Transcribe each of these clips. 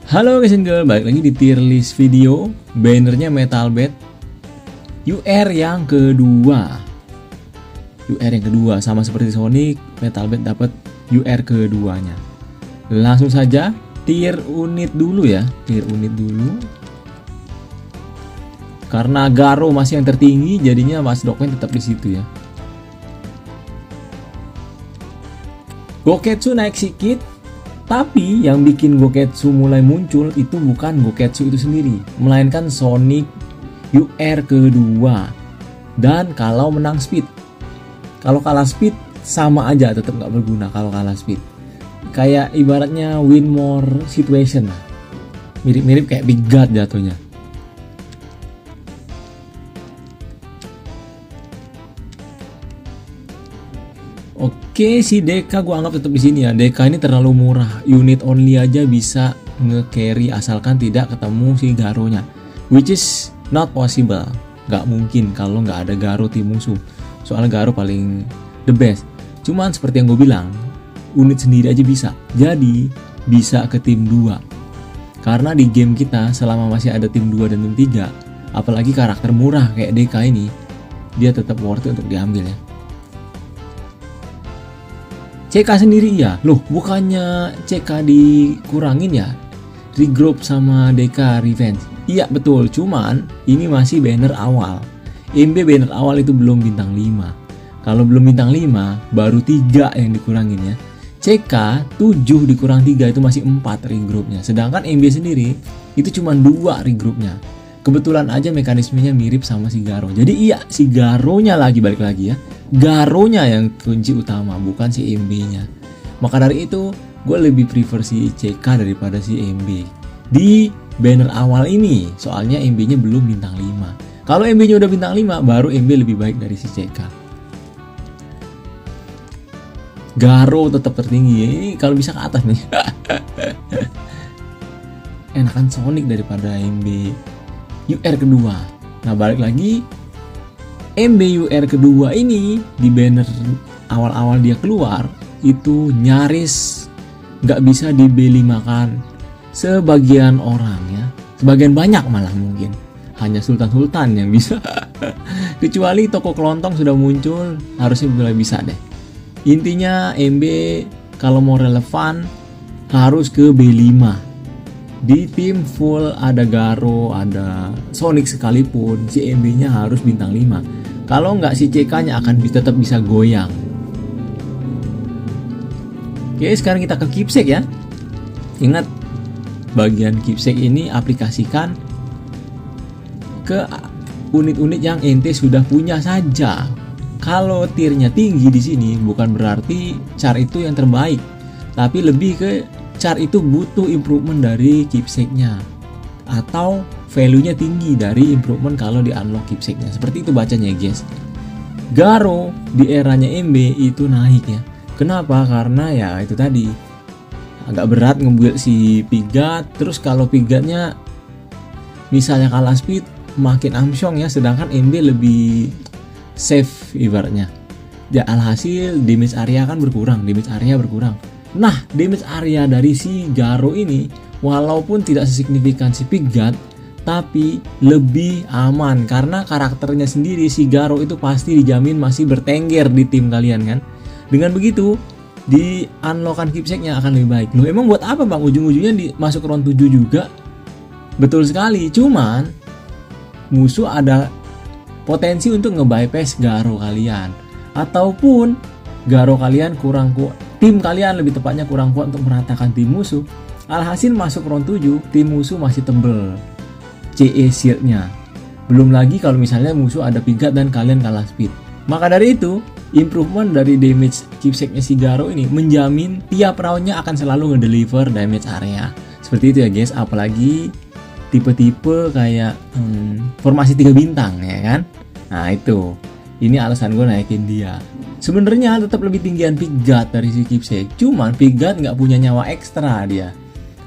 Halo guys and girl, balik lagi di tier list video. Bannernya Metal Bed UR yang kedua. UR yang kedua sama seperti Sonic, Metal Bed dapat UR keduanya. Langsung saja tier unit dulu ya, tier unit dulu. Karena Garo masih yang tertinggi, jadinya Mas Dogman tetap di situ ya. Goketsu naik sedikit, tapi yang bikin Goketsu mulai muncul itu bukan Goketsu itu sendiri, melainkan Sonic UR kedua. Dan kalau menang speed, kalau kalah speed sama aja, tetap nggak berguna kalau kalah speed. Kayak ibaratnya win more situation lah, mirip-mirip kayak Big God jatuhnya. Oke, si Deka gue anggap tetap di sini ya. Deka ini terlalu murah, unit only aja bisa nge-carry asalkan tidak ketemu si Garonya, which is not possible. Gak mungkin kalau nggak ada Garo tim musuh. Soalnya Garo paling the best. Cuman seperti yang gue bilang, unit sendiri aja bisa. Jadi bisa ke tim 2. Karena di game kita selama masih ada tim 2 dan tim 3, apalagi karakter murah kayak Deka ini, dia tetap worth it untuk diambil ya. CK sendiri ya, loh bukannya CK dikurangin ya? Regroup sama Deka Revenge. Iya betul, cuman ini masih banner awal. MB banner awal itu belum bintang 5. Kalau belum bintang 5, baru 3 yang dikurangin ya. CK 7 dikurang 3 itu masih 4 regroupnya. Sedangkan MB sendiri itu cuma 2 regroupnya. Kebetulan aja mekanismenya mirip sama si Garo. Jadi iya, si Garonya lagi balik lagi ya. Garonya yang kunci utama, bukan si MB-nya. Maka dari itu, gue lebih prefer si CK daripada si MB di banner awal ini. Soalnya MB-nya belum bintang 5. Kalau MB-nya udah bintang 5, baru MB lebih baik dari si CK. Garo tetap tertinggi. Ini kalau bisa ke atas nih. Enakan Sonic daripada MB UR kedua. Nah balik lagi, MB UR kedua ini di banner awal-awal dia keluar itu nyaris nggak bisa di B5 kan sebagian orang ya, sebagian banyak malah mungkin hanya Sultan yang bisa. Kecuali toko kelontong sudah muncul, harusnya mulai bisa deh. Intinya MB kalau mau relevan harus ke B5. Di tim full ada Garo, ada Sonic sekalipun, si MB-nya harus bintang 5. Kalau nggak si CK-nya akan tetap bisa goyang. Oke, sekarang kita ke keepsake ya. Ingat, bagian keepsake ini aplikasikan ke unit-unit yang ente sudah punya saja. Kalau tiernya tinggi di sini bukan berarti char itu yang terbaik, tapi lebih ke char itu butuh improvement dari keepsake-nya atau value-nya tinggi dari improvement kalau di unlock keepsake-nya. Seperti itu bacanya guys. Garo di eranya MB itu naik ya. Kenapa? Karena ya itu tadi, agak berat ngebuild si Pigat. Terus kalau Pigatnya misalnya kalah speed makin amsyong ya, sedangkan MB lebih safe ibaratnya. Ya alhasil damage area kan berkurang, Nah, damage area dari si Garo ini walaupun tidak sesignifikan si Pigat, tapi lebih aman karena karakternya sendiri si Garo itu pasti dijamin masih bertengger di tim kalian kan. Dengan begitu, di unlockan keepsake-nya akan lebih baik. Loh, emang buat apa Bang? Ujung-ujungnya masuk round 7 juga. Betul sekali, cuman musuh ada potensi untuk nge-bypass Garo kalian. Ataupun Garo kalian kurang kuat, tim kalian lebih tepatnya kurang kuat untuk meratakan tim musuh. Alhasil masuk round 7, tim musuh masih tebel CE shield-nya. Belum lagi kalau misalnya musuh ada Pigat dan kalian kalah speed. Maka dari itu, improvement dari damage keepsake-nya si Garo ini menjamin tiap roundnya akan selalu ngedeliver damage area. Seperti itu ya guys, apalagi tipe-tipe kayak formasi 3 bintang ya kan. Nah itu, ini alasan gue naikin dia. Sebenarnya tetap lebih tinggian Pigat dari si keepsake, cuman Pigat nggak punya nyawa ekstra dia.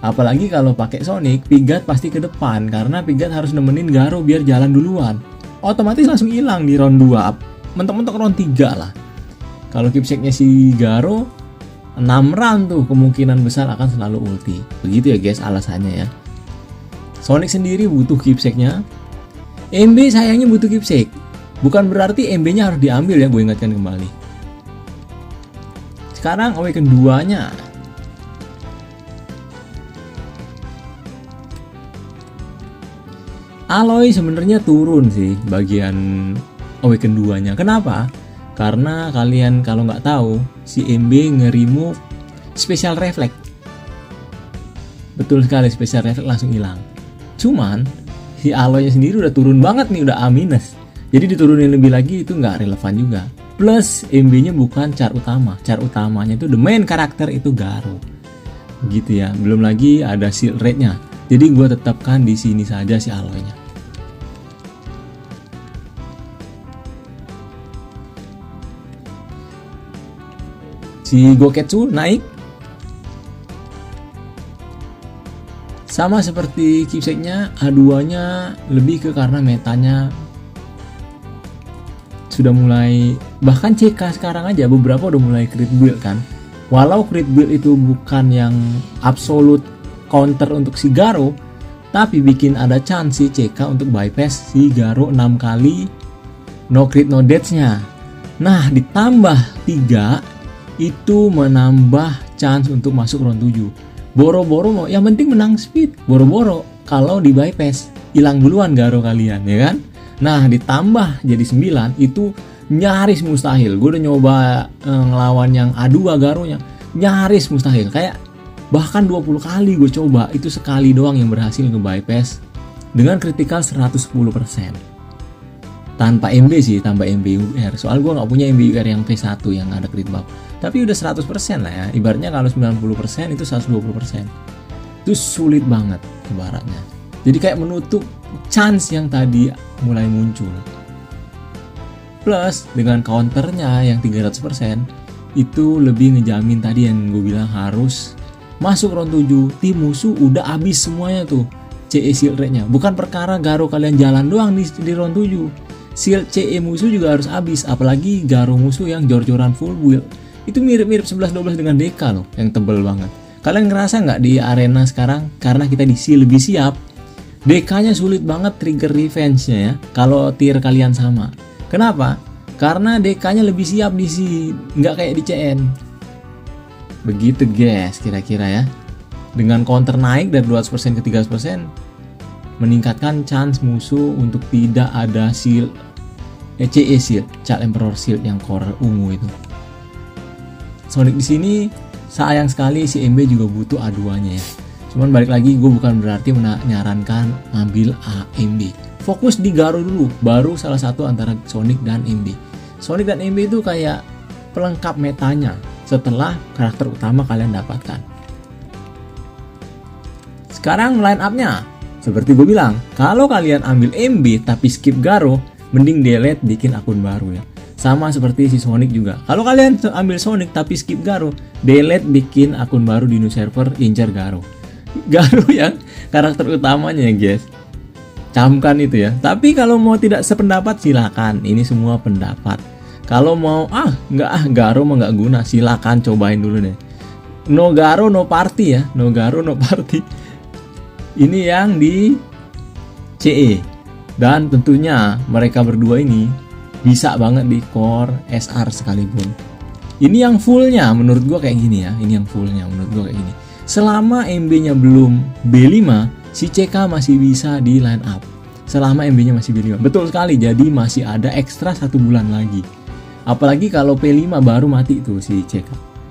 Apalagi kalau pakai Sonic, Pigat pasti ke depan karena Pigat harus nemenin Garo biar jalan duluan. Otomatis langsung hilang di round 2, mentok-mentok round 3 lah. Kalau keepsake-nya si Garo 6 round tuh kemungkinan besar akan selalu ulti. Begitu ya guys alasannya ya. Sonic sendiri butuh keepsake-nya. MB sayangnya butuh keepsake. Bukan berarti MB-nya harus diambil ya, gue ingatkan kembali. Sekarang Awaken 2-nya. Aloy sebenarnya turun sih bagian Awaken 2-nya. Kenapa? Karena kalian kalau nggak tahu, si MB nge-remove Special Reflect. Betul sekali, Special Reflect langsung hilang. Cuman si Aloy-nya sendiri udah turun banget nih, udah A-. Jadi diturunin lebih lagi itu nggak relevan juga. Plus MB-nya bukan char utama. Char utamanya itu the main karakter itu Garo. Gitu ya. Belum lagi ada shield rate-nya. Jadi gue tetapkan di sini saja si Aloy-nya. Si Goketsu naik. Sama seperti keepsake-nya, A2-nya lebih ke karena metanya sudah mulai, bahkan CK sekarang aja beberapa udah mulai crit build kan. Walau crit build itu bukan yang absolute counter untuk si Garo, tapi bikin ada chance si CK untuk bypass si Garo 6 kali no crit no death-nya. Nah, ditambah 3 itu menambah chance untuk masuk round 7. Boro-boro mau, yang penting menang speed. Boro-boro kalau di bypass hilang duluan Garo kalian ya kan. Nah, ditambah jadi 9 itu nyaris mustahil. Gue udah nyoba ngelawan yang A2 Garonya, nyaris mustahil. Kayak bahkan 20 kali gue coba, itu sekali doang yang berhasil nge-bypass dengan critical 110%. Tanpa MB sih, tanpa MB UR. Soal gue nggak punya MB UR yang P1 yang ada crit buff. Tapi udah 100% lah ya. Ibaratnya kalau 90% itu 120%. Itu sulit banget ibaratnya. Jadi kayak menutup chance yang tadi mulai muncul. Plus dengan counternya yang 300% itu lebih ngejamin tadi yang gue bilang harus masuk round 7. Tim musuh udah habis semuanya tuh CE shield rate-nya. Bukan perkara Garo kalian jalan doang di round 7. Shield CE musuh juga harus habis. Apalagi Garo musuh yang jor-joran full build. Itu mirip-mirip 11-12 dengan DK loh, yang tebel banget. Kalian ngerasa nggak di arena sekarang karena kita di C lebih siap, DK-nya sulit banget trigger revenge-nya ya kalau tier kalian sama. Kenapa? Karena DK-nya lebih siap di C, nggak kayak di CN. Begitu guys kira-kira ya. Dengan counter naik dari 200% ke 300%, meningkatkan chance musuh untuk tidak ada shield CE shield, Child Emperor shield yang core ungu itu. Sonic di sini sayang sekali si MB juga butuh A2-nya ya. Cuman balik lagi, gue bukan berarti menyarankan ngambil AMB. Fokus di Garo dulu, baru salah satu antara Sonic dan MB. Sonic dan MB itu kayak pelengkap metanya setelah karakter utama kalian dapatkan. Sekarang line up-nya. Seperti gue bilang, kalau kalian ambil MB tapi skip Garo, mending delete bikin akun baru ya. Sama seperti si Sonic juga. Kalau kalian ambil Sonic tapi skip Garo, delete bikin akun baru di new server, incer Garo. Garo yang karakter utamanya ya guys. Camkan itu ya. Tapi kalau mau tidak sependapat silakan. Ini semua pendapat. Kalau mau Garo mah nggak guna, silakan cobain dulu deh. No Garo no party ya. No Garo no party. Ini yang di CE. Dan tentunya mereka berdua ini bisa banget di core SR sekalipun. Ini yang fullnya menurut gua kayak gini ya. Ini yang fullnya menurut gua kayak gini. Selama MB-nya belum B5, si CK masih bisa di line up. Selama MB-nya masih B5. Betul sekali, jadi masih ada ekstra 1 bulan lagi. Apalagi kalau P5 baru mati tuh si CK.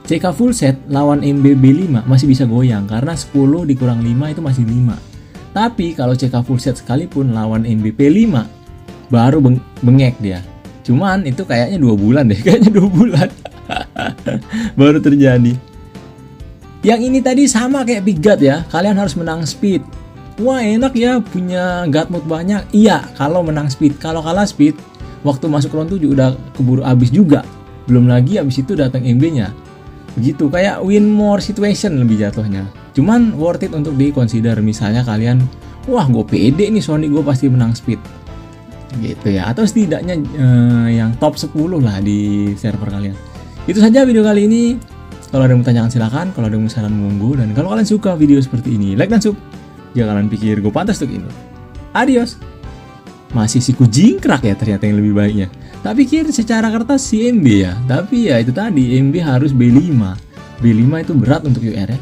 CK full set lawan MB B5 masih bisa goyang karena 10 dikurang 5 itu masih 5. Tapi kalau CK full set sekalipun lawan MB P5 baru bengek dia. Cuman itu kayaknya 2 bulan deh, kayaknya 2 bulan baru terjadi. Yang ini tadi sama kayak Big God ya, kalian harus menang speed. Wah enak ya punya God mode banyak. Iya kalau menang speed, kalau kalah speed waktu masuk round 7 udah keburu habis juga. Belum lagi habis itu datang MB-nya. Begitu kayak win more situation lebih jatuhnya. Cuman worth it untuk di consider. Misalnya kalian, wah gue pede nih Sonic gue pasti menang speed gitu ya, atau setidaknya yang top 10 lah di server kalian. Itu saja video kali ini. Kalau ada yang mau tanyakan silakan, kalau ada yang mau saran monggo, dan kalau kalian suka video seperti ini, like dan sub. Jika kalian pikir gue pantas untuk ini, adios. Masih siku jingkrak ya ternyata yang lebih baiknya. Tak pikir secara kertas si MB ya, tapi ya itu tadi MB harus B5. B5 itu berat untuk UR ya.